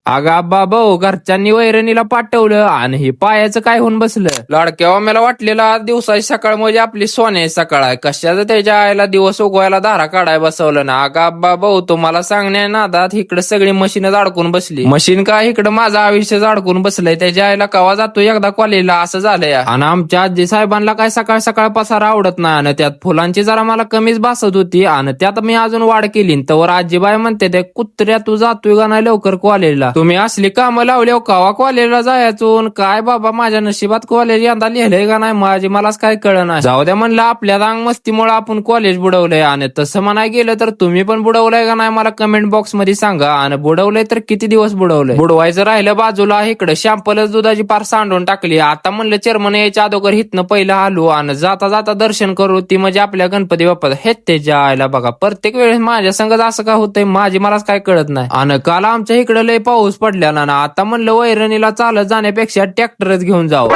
अगं आब्बा भाऊ, घरच्यांनी वैरणीला पाठवलं आणि हे पायाचं काय होऊन बसलं. लाडक्या मला वाटलेलं आज दिवसाची सकाळ म्हणजे आपली सोन्याची सकाळ आहे. कशाचं त्याच्या आईला दिवस उगवायला धारा काढाय बसवलं ना. अगं आब्बा भाऊ, तुम्हाला सांगण्या नादात इकडे सगळी मशीनच अडकून बसली. मशीन काय इकडे माझं आयुष्य अडकून बसलंय. त्याच्या आईला कवा जातो एकदा कॉलेजला असं झालंय. आणि आमच्या आजी साहेबांना काय सकाळ सकाळ पसारा आवडत नाही आणि त्यात फुलांची जरा मला कमीच भासत होती आणि त्यात मी अजून वाढ केली. तर आजीबाई म्हणते ते कुत्र्या तू जातोय का नाही लवकर कॉलेजला. तुम्ही असली कामं लावल्यावर कवा कॉलेजला जायचो. काय बाबा माझ्या नशिबात कॉलेज यंदा लिहिलंय का नाही माझी मलाच काय कळना. जाऊ द्या म्हणलं, आपल्या अंग मस्तीमुळे आपण कॉलेज बुडवलंय. आणि तसं म्हणाय गेलं तर तुम्ही पण बुडवलंय का नाही मला कमेंट बॉक्स मध्ये सांगा. आणि बुडवलंय तर किती दिवस बुडवलंय. बुडवायचं राहिलं बाजूला, इकडे शॅम्पलच दुधाची पार सांडून टाकली. आता म्हणलं चेअरमन यायच्या अगोदर हितनं पहिलं आलो आणि जाता जाता दर्शन करू. ती म्हणजे आपल्या गणपती बाप्पा हेच त्याच्या आयला बघा. प्रत्येक वेळेस माझ्या संगत असं का होतंय माझी मलाच काय कळत नाही. आणि काल आमच्या इकडे लय पाऊस पडल्याला ना. आता म्हणलं वैरणीला चालत जाण्यापेक्षा ट्रॅक्टरच घेऊन जाऊ.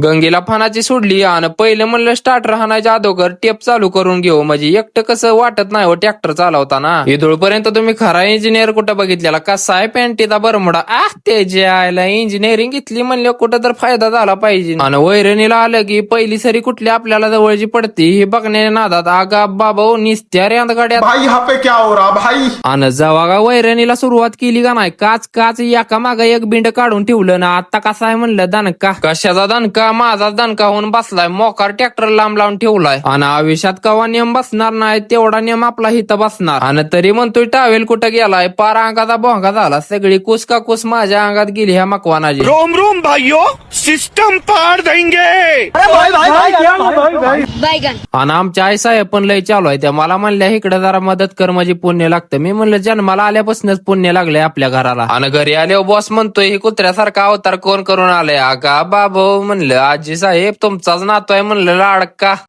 गंगेला फणाची सोडली आणि पहिलं म्हणलं स्टार्टर हाणायच्या अगोदर टेप चालू करून घेऊ. म्हणजे एकटं कसं वाटत नाही हो ट्रॅक्टर चालवताना. इथूळपर्यंत तुम्ही खरा इंजिनियर कुठं बघितलेला. कसा आहे पॅन्टीचा बरमुडा. त्याच्या आयला इंजिनिअरिंग घेतली म्हणलं कुठं तर फायदा झाला पाहिजे. आणि वैरणीला आलं की पहिली सरी कुठली आपल्याला जवळची पडती हे बघण्याच्या नादात आगा बाबा निस्त्या रे गाड्या भाई यहाँ पे क्या हो रहा भाई. आणि जेव्हा वैरणीला सुरुवात केली का नाही काच काच एका मागा एक बिंड काढून ठेवलं ना. आता कसं आहे म्हणलं दणका. कशाचा दणका, माझा दणका होऊन बसलाय. मोकार ट्रॅक्टर लांब लावून ठेवलाय. आणि आयुष्यात कवा नियम बसणार नाही तेवढा नियम आपला हिथं बसणार. आणि तरी म्हणतोय टावेल कुठं गेलाय. पार अंगाचा भोंगा झाला. सगळी कुस का कुस माझ्या अंगात गेली ह्या मकवानाची. रोम रोम भाइयों, सिस्टम पार देंगे. आणि आमच्या आई साहेब पण लय चालू आहे. त्या मला म्हणल्या इकडे जरा मदत कर म्हणजे पुण्य लागतं. मी म्हणलं जन्माला आल्यापासूनच पुण्य लागलंय आपल्या घराला. आणि घरी आल्यावर बॉस म्हणतोय हे कुत्र्यासारखा अवतार कोण करून आलाय. का बाबा म्हणलं आजी साहेब तुमचाच नातू आहे म्हणलं लाडका.